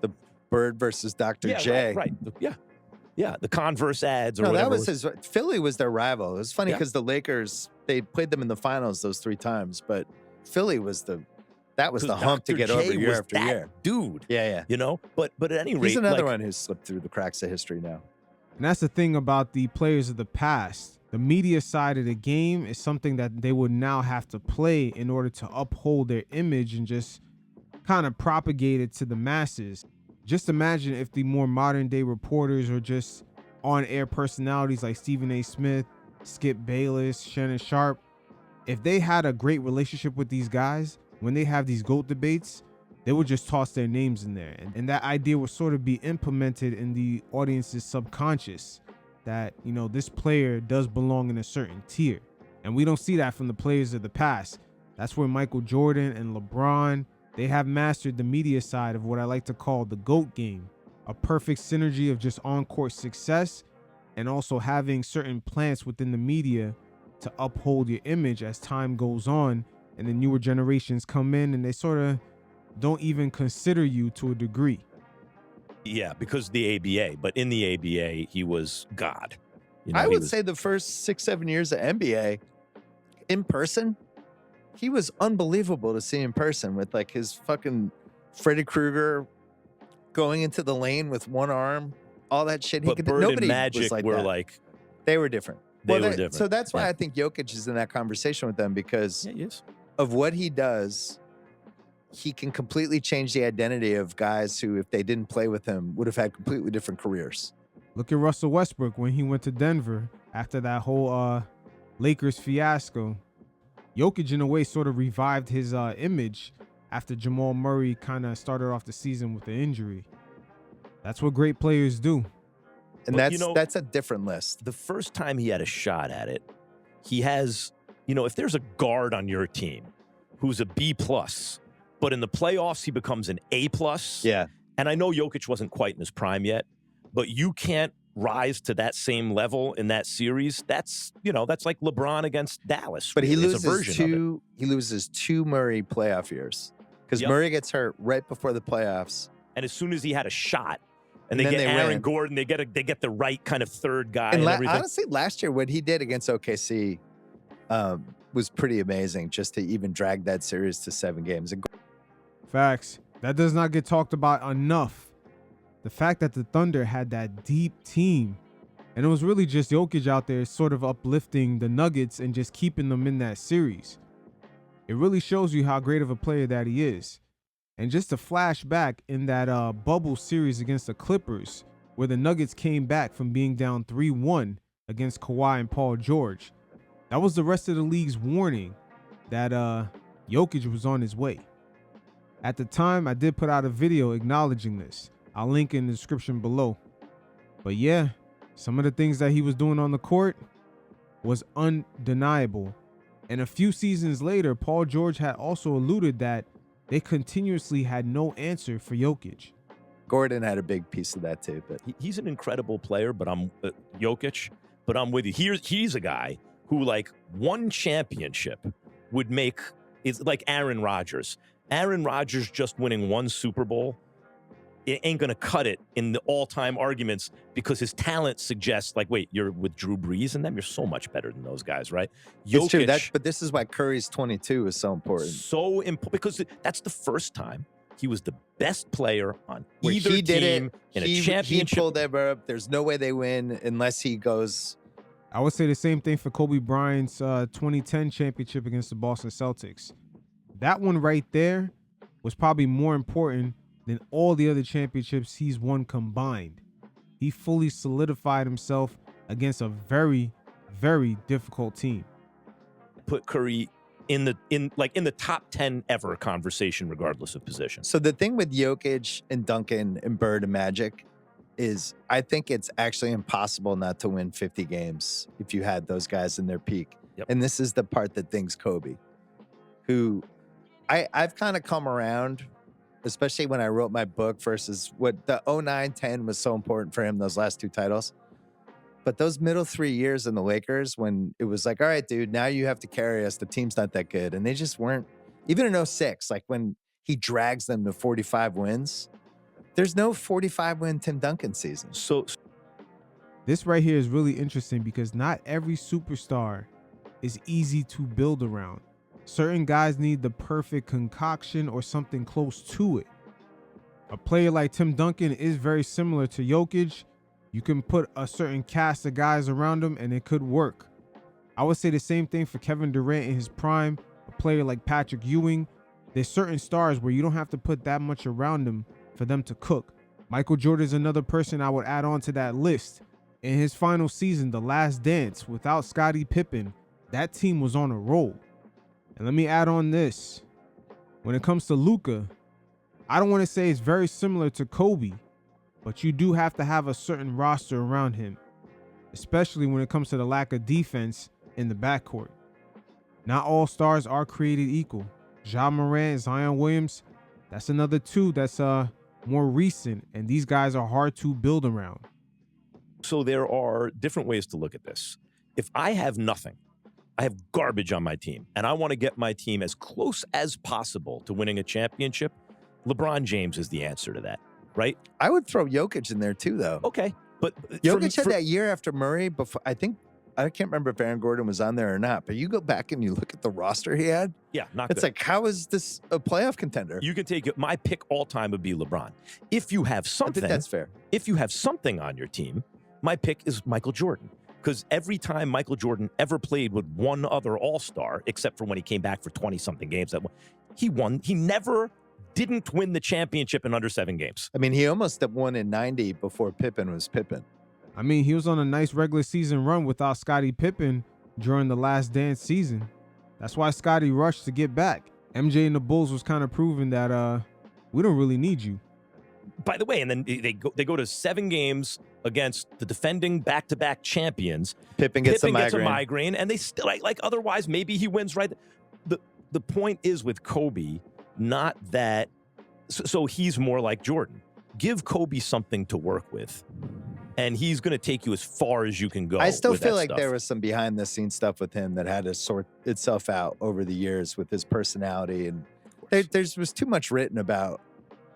The Bird versus Dr. J. Right. Yeah, the Converse ads or No, whatever. that was Philly was their rival. It was funny Yeah. because the Lakers, they played them in the finals those 3 times, but Philly was the hump to Dr. get J over year was after that year. dude. Yeah. You know, but at any rate, He's another like, one who's slipped through the cracks of history now. And that's the thing about the players of the past. The media side of the game is something that they would now have to play in order to uphold their image and just kind of propagate it to the masses. Just imagine if the more modern day reporters or just on-air personalities like Stephen A. Smith, Skip Bayless, Shannon Sharp, if they had a great relationship with these guys, when they have these GOAT debates, they would just toss their names in there. And that idea would sort of be implemented in the audience's subconscious that, you know, this player does belong in a certain tier. And we don't see that from the players of the past. That's where Michael Jordan and LeBron, they have mastered the media side of what I like to call the GOAT game. A perfect synergy of just on-court success and also having certain plants within the media to uphold your image as time goes on and the newer generations come in and they sort of don't even consider you to a degree. Yeah, because the ABA, but in the ABA, he was God. You know, I would say the first 6-7 years of NBA in person, he was unbelievable to see in person with like his fucking Freddy Krueger going into the lane with one arm, all that shit. But Bird Nobody and Magic was like were that. like, they were different. They were different. So that's why Yeah. I think Jokic is in that conversation with them because yeah, yes. of what he does. He can completely change the identity of guys who, if they didn't play with him, would have had completely different careers. Look at Russell Westbrook when he went to Denver after that whole Lakers fiasco. Jokic, in a way, sort of revived his image after Jamal Murray kind of started off the season with an injury. That's what great players do. And But, that's a different list. The first time he had a shot at it, he has, if there's a guard on your team who's a B+, but in the playoffs, he becomes an A+. Yeah. And I know Jokic wasn't quite in his prime yet, but you can't rise to that same level in that series. That's like LeBron against Dallas. But he It's a version of it. he loses 2 Murray playoff years because Murray gets hurt right before the playoffs. And as soon as he had a shot, and And they then get they Aaron win. Gordon, they get the right kind of third guy And and everything. honestly, last year, what he did against OKC was pretty amazing just to even drag that series to 7 games. Facts. That does not get talked about enough. The fact that the Thunder had that deep team, and it was really just Jokic out there sort of uplifting the Nuggets and just keeping them in that series. It really shows you how great of a player that he is. And just to flash back in that bubble series against the Clippers, where the Nuggets came back from being down 3-1 against Kawhi and Paul George, that was the rest of the league's warning that Jokic was on his way. At the time, I did put out a video acknowledging this. I'll link in the description below. But yeah, some of the things that he was doing on the court was undeniable. And a few seasons later, Paul George had also alluded that they continuously had no answer for Jokic. Gordon had a big piece of that too. But He's an incredible player, but I'm Jokic. But I'm with you. He's a guy who, like, one championship would make is like Aaron Rodgers. Aaron Rodgers just winning one Super Bowl, it ain't going to cut it in the all-time arguments because his talent suggests, like, wait, you're with Drew Brees and them? You're so much better than those guys, right? it's true. But this is why Curry's 22 is so important. So important because that's the first time he was the best player on Where either he did team it, in a he championship. pulled ever up. There's no way they win unless he goes. I would say the same thing for Kobe Bryant's 2010 championship against the Boston Celtics. That one right there was probably more important than all the other championships he's won combined. He fully solidified himself against a very, very difficult team. Put Curry in the top 10 ever conversation, regardless of position. So the thing with Jokic and Duncan and Bird and Magic is I think it's actually impossible not to win 50 games if you had those guys in their peak. Yep. And this is the part that things Kobe, who I've kind of come around, especially when I wrote my book versus what the 09-10 was so important for him, those last 2 titles. But those middle 3 years in the Lakers when it was like, all right, dude, now you have to carry us. The team's not that good. And they just weren't, even in 06, like when he drags them to 45 wins, There's no 45-win Tim Duncan season. So This right here is really interesting because not every superstar is easy to build around. Certain guys need the perfect concoction or something close to it. A player like Tim Duncan is very similar to Jokic. You can put a certain cast of guys around him and it could work. I would say the same thing for Kevin Durant in his prime, a player like Patrick Ewing. There's certain stars where you don't have to put that much around them for them to cook. Michael Jordan is another person I would add on to that list. In his final season, The Last Dance, without Scottie Pippen, that team was on a roll. And let me add on this. When it comes to Luka, I don't want to say it's very similar to Kobe, but you do have to have a certain roster around him, especially when it comes to the lack of defense in the backcourt. Not all stars are created equal. Ja Morant, Zion Williams, that's another two that's more recent, and these guys are hard to build around. So there are different ways to look at this. If I have nothing, I have garbage on my team, and I want to get my team as close as possible to winning a championship, LeBron James is the answer to that, right? I would throw Jokic in there too, though. Okay, but Jokic had that year after Murray. Before I can't remember if Aaron Gordon was on there or not, but you go back and you look at the roster he had. Yeah, not it's good. like, how is this a playoff contender? You can take it. My pick all time would be LeBron. If you have I something, think that's fair. If you have something on your team, my pick is Michael Jordan. Because every time Michael Jordan ever played with one other All-Star, except for when he came back for 20-something games, he won. He never didn't win the championship in under 7 games. I mean, he almost won in 90 before Pippen was Pippen. I mean, he was on a nice regular season run without Scottie Pippen during the Last Dance season. That's why Scottie rushed to get back. MJ and the Bulls was kind of proving that we don't really need you. By the way, and then they go to 7 games against the defending back-to-back champions. Pippen gets a migraine, and they still like otherwise maybe he wins, right? The point is with Kobe, not that so he's more like Jordan. Give Kobe something to work with, and he's going to take you as far as you can go. I still feel like stuff. there was some behind-the-scenes stuff with him that had to sort itself out over the years with his personality, and there was too much written about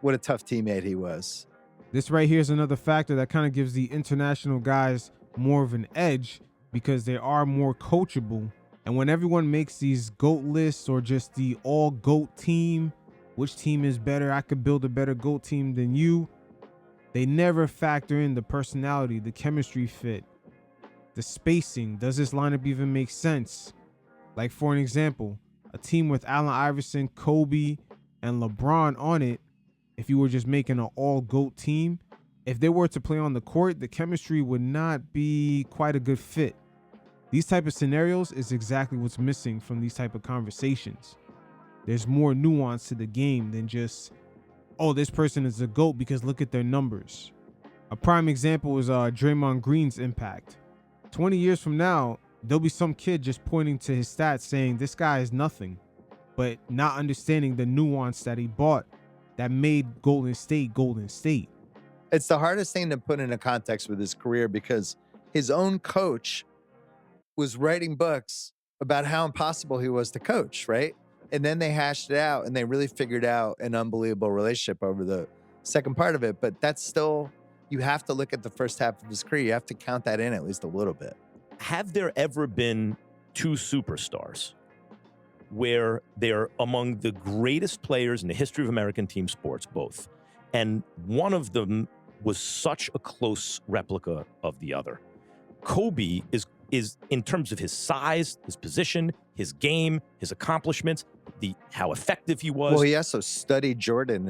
what a tough teammate he was. This right here is another factor that kind of gives the international guys more of an edge because they are more coachable. And when everyone makes these GOAT lists or just the all GOAT team, which team is better? I could build a better GOAT team than you. They never factor in the personality, the chemistry fit, the spacing. Does this lineup even make sense? Like, for an example, a team with Allen Iverson, Kobe, and LeBron on it, if you were just making an all GOAT team, if they were to play on the court, the chemistry would not be quite a good fit. These type of scenarios is exactly what's missing from these type of conversations. There's more nuance to the game than just, oh, this person is a GOAT because look at their numbers. A prime example is Draymond Green's impact. 20 years from now, there'll be some kid just pointing to his stats saying this guy is nothing, but not understanding the nuance that he brought that made Golden State Golden State. It's the hardest thing to put into context with his career because his own coach was writing books about how impossible he was to coach, right? And then they hashed it out and they really figured out an unbelievable relationship over the second part of it. But that's still, you have to look at the first half of his career. You have to count that in at least a little bit. Have there ever been 2 superstars where they're among the greatest players in the history of American team sports, both, and one of them was such a close replica of the other? Kobe is in terms of his size, his position, his game, his accomplishments, how effective he was. Well, he also studied Jordan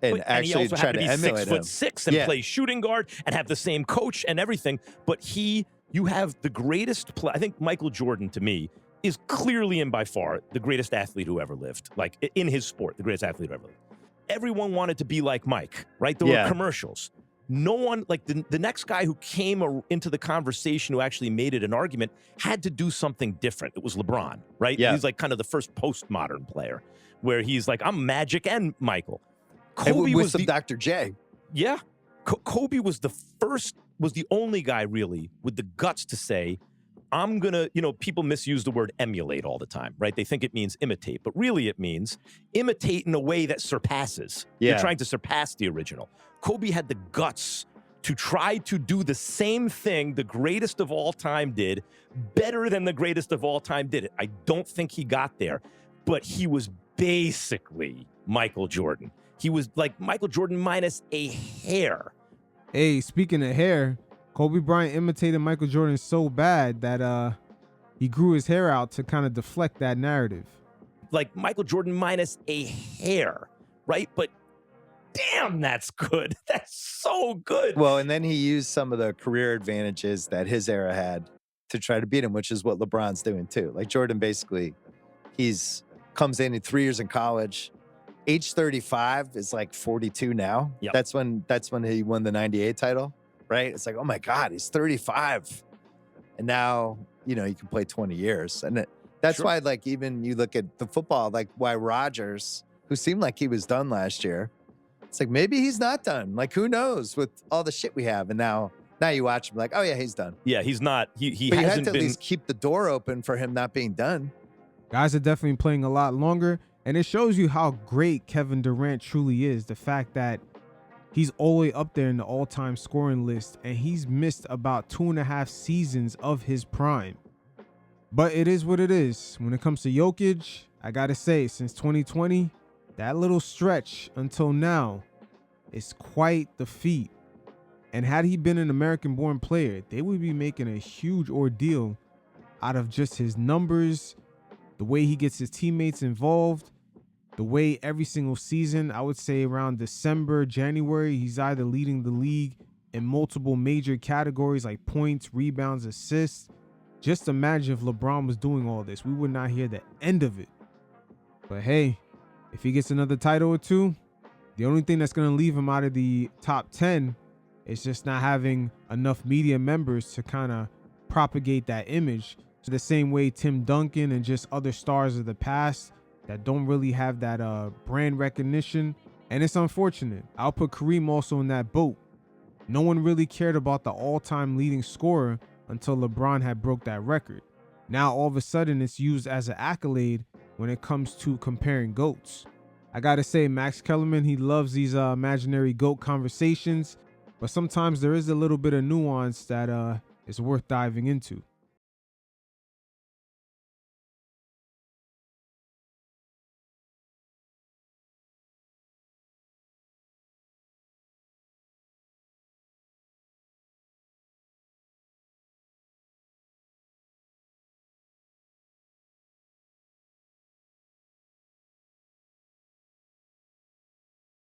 and actually tried to emulate him. 6'6" and play shooting guard and have the same coach and everything. But you have the greatest play. I think Michael Jordan, to me, is clearly and by far the greatest athlete who ever lived. Like, in his sport, the greatest athlete who ever lived. Everyone wanted to be like Mike, right? There were commercials. No one, like the next guy who came into the conversation who actually made it an argument had to do something different. It was LeBron, right? Yeah. He's like kind of the first postmodern player where he's like, I'm Magic and Michael. Kobe was some Dr. J. Yeah. Kobe was the only guy really with the guts to say, I'm going to, people misuse the word emulate all the time, right? They think it means imitate, but really it means imitate in a way that surpasses. Yeah. You're trying to surpass the original. Kobe had the guts to try to do the same thing the greatest of all time did, better than the greatest of all time did it. I don't think he got there, but he was basically Michael Jordan. He was like Michael Jordan minus a hair. Hey, speaking of hair, Kobe Bryant imitated Michael Jordan so bad that he grew his hair out to kind of deflect that narrative. Like Michael Jordan minus a hair, right? But damn, that's good. That's so good. Well, and then he used some of the career advantages that his era had to try to beat him, which is what LeBron's doing too. Like Jordan basically, comes in 3 years in college. Age 35 is like 42 now. Yep. That's when he won the 98 title, right? It's like, oh my God, he's 35. And now, you can play 20 years. And that's Sure. why, like, even you look at the football, like why Rodgers, who seemed like he was done last year, it's like, maybe he's not done. Like, who knows with all the shit we have. And now you watch him like, oh yeah, he's done. Yeah, he's not. He But you have hasn't to at been. least keep the door open for him not being done. Guys are definitely playing a lot longer, and it shows you how great Kevin Durant truly is. The fact that he's all the way up there in the all-time scoring list, and he's missed about 2.5 seasons of his prime. But it is what it is. When it comes to Jokic, I gotta say, since 2020, that little stretch until now is quite the feat. And had he been an American-born player, they would be making a huge ordeal out of just his numbers, the way he gets his teammates involved, the way every single season, I would say around December, January, he's either leading the league in multiple major categories like points, rebounds, assists. Just imagine if LeBron was doing all this. We would not hear the end of it. But hey, if he gets another title or two, the only thing that's going to leave him out of the top 10 is just not having enough media members to kind of propagate that image. So the same way Tim Duncan and just other stars of the past that don't really have that brand recognition. And it's unfortunate. I'll put Kareem also in that boat. No one really cared about the all-time leading scorer until LeBron had broke that record. Now all of a sudden it's used as an accolade when it comes to comparing GOATs. I gotta say, Max Kellerman, he loves these imaginary GOAT conversations, but sometimes there is a little bit of nuance that is worth diving into.